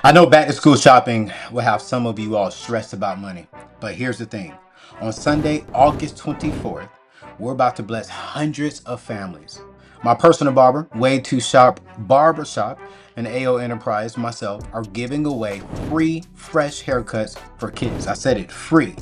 I know back to school shopping will have some of you all stressed about money, but here's the thing. On Sunday, August 24th, we're about to bless hundreds of families. My personal barber, Way Too Sharp Barbershop, and AO Enterprise, myself, are giving away free, fresh haircuts for kids. I said it, free.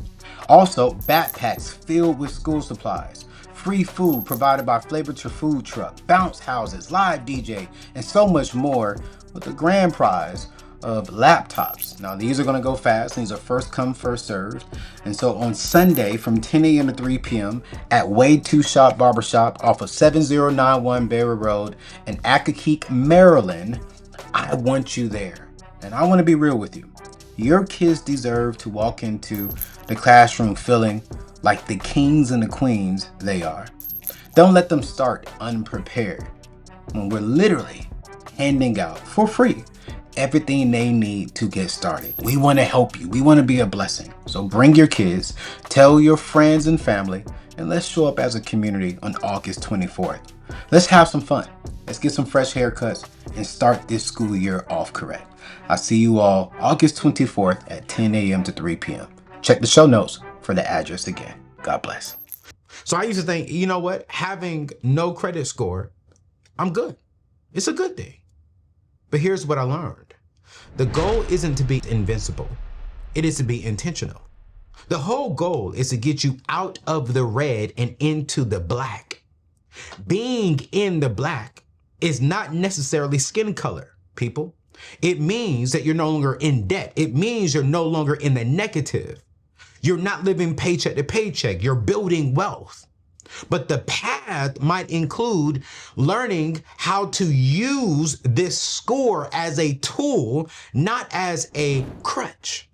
Also, backpacks filled with school supplies. Free food provided by Flavor to Food Truck, bounce houses, live DJ, and so much more with the grand prize of laptops. Now, these are going to go fast. These are first come, first served. And so on Sunday from 10 a.m. to 3 p.m. at Way Too Shop Barbershop off of 7091 Berry Road in Accokeek, Maryland, I want you there. And I want to be real with you. Your kids deserve to walk into the classroom feeling like the kings and the queens they are. Don't let them start unprepared when we're literally handing out for free everything they need to get started. We want to help you. We want to be a blessing. So bring your kids, tell your friends and family, and let's show up as a community on August 24th. Let's have some fun. Let's get some fresh haircuts and start this school year off correct. I'll see you all August 24th at 10 a.m. to 3 p.m. Check the show notes for the address again. God bless. So I used to think, you know what? Having no credit score, I'm good. It's a good thing. But here's what I learned. The goal isn't to be invincible. It is to be intentional. The whole goal is to get you out of the red and into the black. Being in the black is not necessarily skin color, people. It means that you're no longer in debt. It means you're no longer in the negative. You're not living paycheck to paycheck. You're building wealth. But the path might include learning how to use this score as a tool, not as a crutch.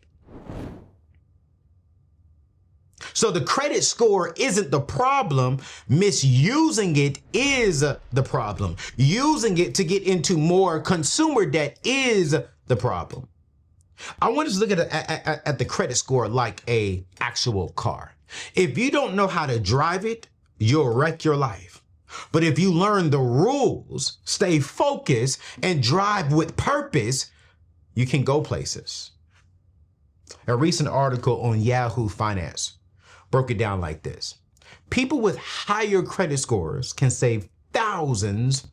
So the credit score isn't the problem. Misusing it is the problem. Using it to get into more consumer debt is the problem. I want us to look at the credit score like a actual car. If you don't know how to drive it, you'll wreck your life. But if you learn the rules, stay focused, and drive with purpose, you can go places. A recent article on Yahoo Finance broke it down like this. People with higher credit scores can save thousands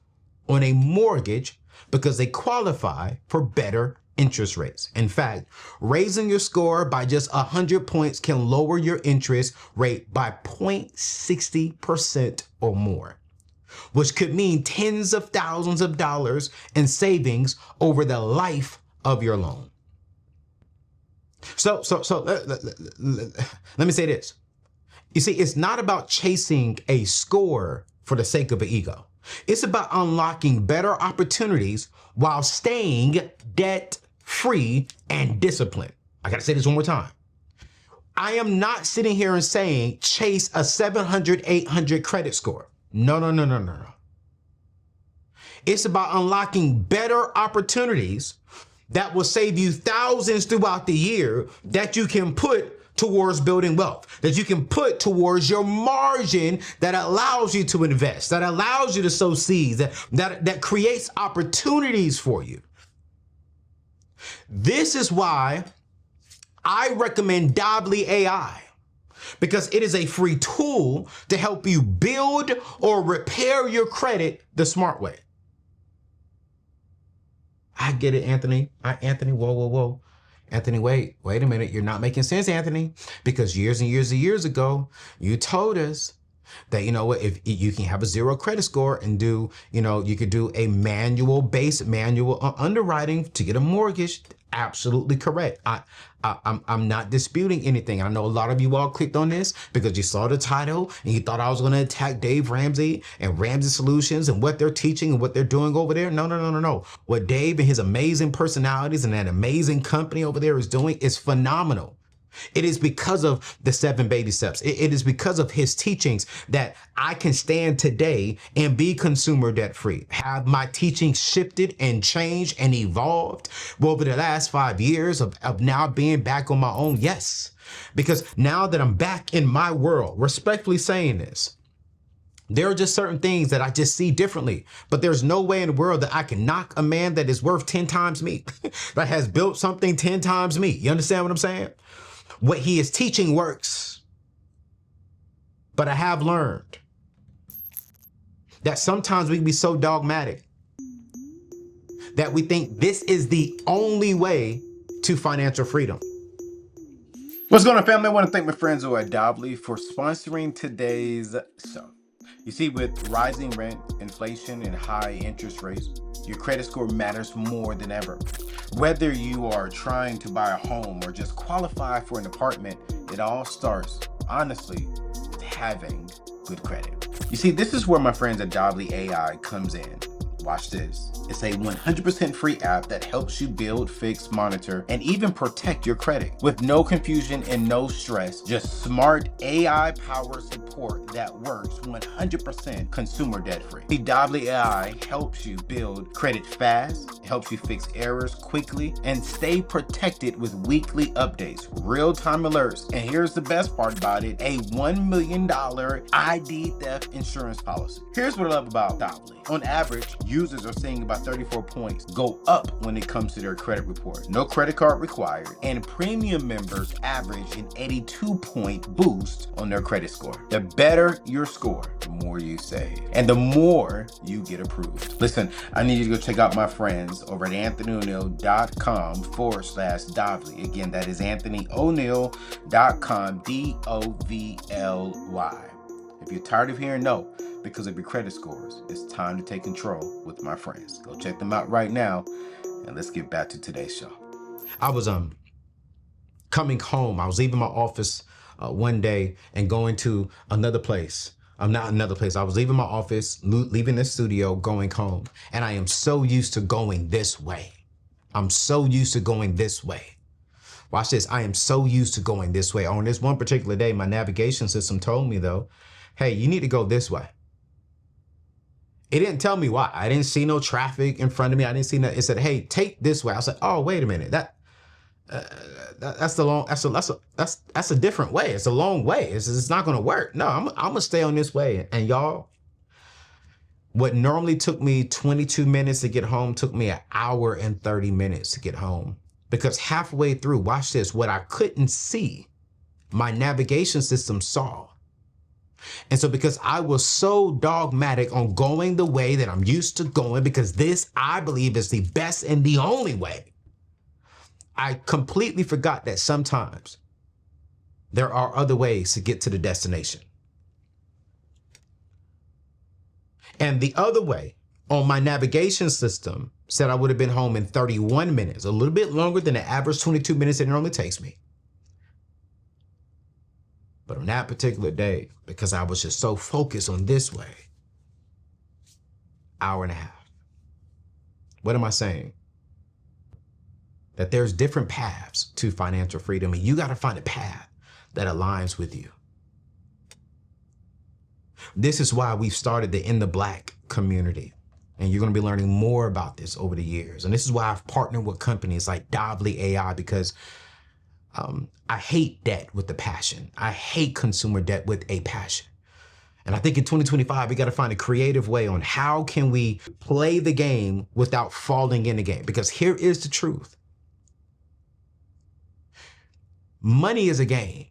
on a mortgage because they qualify for better interest rates. In fact, raising your score by just 100 points can lower your interest rate by 0.60% or more, which could mean tens of thousands of dollars in savings over the life of your loan. So let me say this. You see, it's not about chasing a score for the sake of an ego. It's about unlocking better opportunities while staying debt-free and disciplined. I gotta say this one more time. I am not sitting here and saying chase a 700, 800 credit score. No. It's about unlocking better opportunities that will save you thousands throughout the year that you can put towards building wealth, that you can put towards your margin that allows you to invest, that allows you to sow seeds, that creates opportunities for you. This is why I recommend Dobly AI, because it is a free tool to help you build or repair your credit the smart way. I get it, Anthony. Anthony, whoa. Anthony, wait a minute. You're not making sense, Anthony, because years and years ago, you told us that, you know what, if you can have a zero credit score and do, you could do a manual underwriting to get a mortgage. Absolutely correct. I'm not disputing anything. I know a lot of you all clicked on this because you saw the title and you thought I was going to attack Dave Ramsey and Ramsey Solutions and what they're teaching and what they're doing over there. No. What Dave and his amazing personalities and that amazing company over there is doing is phenomenal. It is because of the 7 baby steps. It is because of his teachings that I can stand today and be consumer debt free. Have my teachings shifted and changed and evolved over the last 5 years of now being back on my own? Yes, because now that I'm back in my world, respectfully saying this, There are just certain things that I just see differently, but there's no way in the world that I can knock a man that is worth 10 times me, that has built something 10 times me. You understand what I'm saying? What he is teaching works. But I have learned that sometimes we can be so dogmatic that we think this is the only way to financial freedom. What's going on, family? I want to thank my friends over at Dobbly for sponsoring today's show. You see, with rising rent, inflation, and high interest rates, your credit score matters more than ever. Whether you are trying to buy a home or just qualify for an apartment, it all starts, honestly, with having good credit. You see, this is where my friends at Dobbly AI comes in. Watch this. It's a 100% free app that helps you build, fix, monitor, and even protect your credit with no confusion and no stress. Just smart AI-powered support that works 100% consumer debt-free. Dobbly AI helps you build credit fast, helps you fix errors quickly, and stay protected with weekly updates, real-time alerts, and here's the best part about it, a $1 million ID theft insurance policy. Here's what I love about Dobbly. On average, users are seeing about 34 points go up when it comes to their credit report. No credit card required, and premium members average an 82-point boost on their credit score. The better your score, the more you save, and the more you get approved. Listen, I need you to go check out my friends over at AnthonyONeal.com/Dobbly. Again, that is AnthonyONeal.com, DOVLY. If you're tired of hearing no because of your credit scores, it's time to take control with my friends. Go check them out right now, and let's get back to today's show. I was coming home. I was leaving my office one day and going to another place. Not another place. I was leaving my office, leaving the studio, going home. And I am so used to going this way. I'm so used to going this way. Watch this. I am so used to going this way. On this one particular day, my navigation system told me, though, hey, you need to go this way. It didn't tell me why. I didn't see no traffic in front of me. I didn't see no. It said, "Hey, take this way." I was like, "Oh, wait a minute. That's a different way. It's a long way. It's not gonna work. No, I'm gonna stay on this way." And y'all, what normally took me 22 minutes to get home took me an hour and 30 minutes to get home, because halfway through, watch this, what I couldn't see, my navigation system saw. And so because I was so dogmatic on going the way that I'm used to going, because this, I believe, is the best and the only way, I completely forgot that sometimes there are other ways to get to the destination. And the other way on my navigation system said I would have been home in 31 minutes, a little bit longer than the average 22 minutes it normally takes me. But on that particular day, because I was just so focused on this way, hour and a half. What am I saying? That there's different paths to financial freedom, and you got to find a path that aligns with you. This is why we've started the In the Black community. And you're going to be learning more about this over the years. And this is why I've partnered with companies like Dobbly AI, because I hate debt with a passion. I hate consumer debt with a passion. And I think in 2025, we got to find a creative way on how can we play the game without falling in the game. Because here is the truth. Money is a game.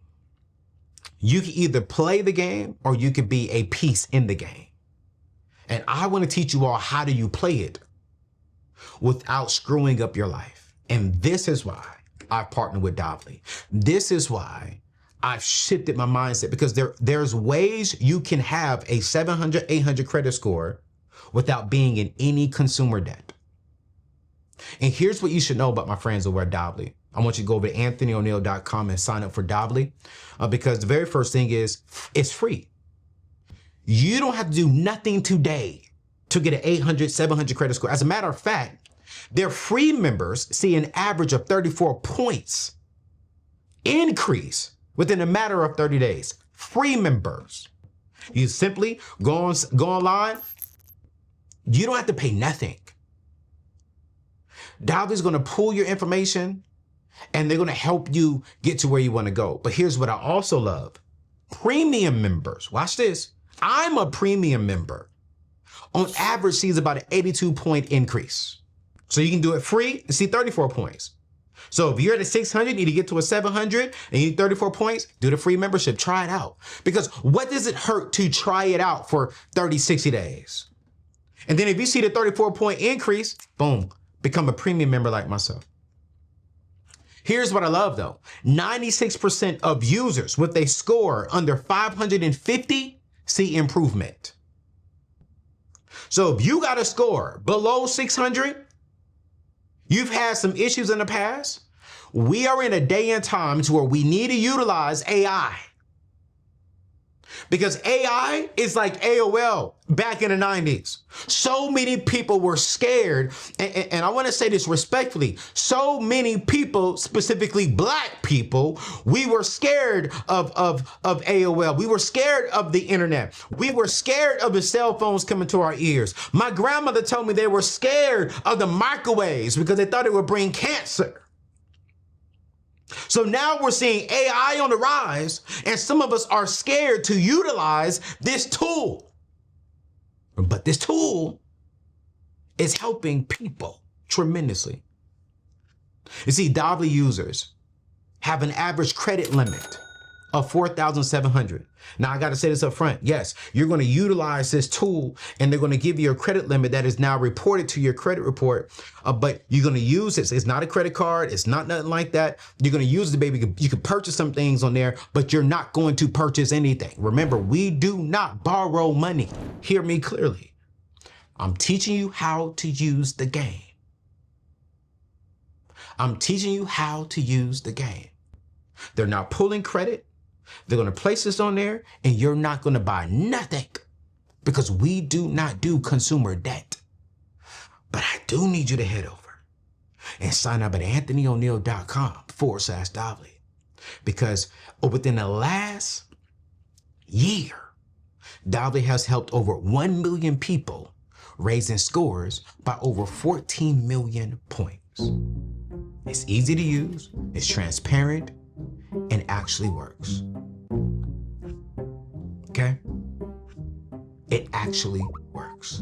You can either play the game or you could be a piece in the game. And I want to teach you all how do you play it without screwing up your life. And this is why I've partnered with Dobbly. This is why I've shifted my mindset, because there's ways you can have a 700, 800 credit score without being in any consumer debt. And here's what you should know about my friends over at Dobbly. I want you to go over to AnthonyONeal.com and sign up for Dobbly, because the very first thing is it's free. You don't have to do nothing today to get an 800, 700 credit score. As a matter of fact, their free members see an average of 34 points increase within a matter of 30 days. Free members. You simply go online. You don't have to pay nothing. Dobbly's going to pull your information and they're going to help you get to where you want to go. But here's what I also love. Premium members, watch this. I'm a premium member. On average, sees about an 82-point increase. So you can do it free and see 34 points. So if you're at a 600, you need to get to a 700 and you need 34 points, do the free membership, try it out. Because what does it hurt to try it out for 30, 60 days? And then if you see the 34-point increase, boom, become a premium member like myself. Here's what I love though. 96% of users with a score under 550 see improvement. So if you got a score below 600, you've had some issues in the past, we are in a day and time to where we need to utilize AI. Because AI is like AOL back in the 90s. So many people were scared, and I want to say this respectfully, so many people, specifically Black people, we were scared of AOL. We were scared of the internet. We were scared of the cell phones coming to our ears. My grandmother told me they were scared of the microwaves because they thought it would bring cancer. So now we're seeing AI on the rise, and some of us are scared to utilize this tool. But this tool is helping people tremendously. You see, Dovely users have an average credit limit of 4,700. Now I got to say this up front. Yes, you're going to utilize this tool and they're going to give you a credit limit that is now reported to your credit report. But you're going to use it. It's not a credit card. It's not nothing like that. You're going to use the baby. You can purchase some things on there, but you're not going to purchase anything. Remember, we do not borrow money. Hear me clearly. I'm teaching you how to use the game. I'm teaching you how to use the game. They're not pulling credit. They're going to place this on there and you're not going to buy nothing because we do not do consumer debt. But I do need you to head over and sign up at anthonyoneal.com/Dovely because within the last year, Dovely has helped over 1 million people raising scores by over 14 million points. It's easy to use, it's transparent, and actually works. Okay? It actually works.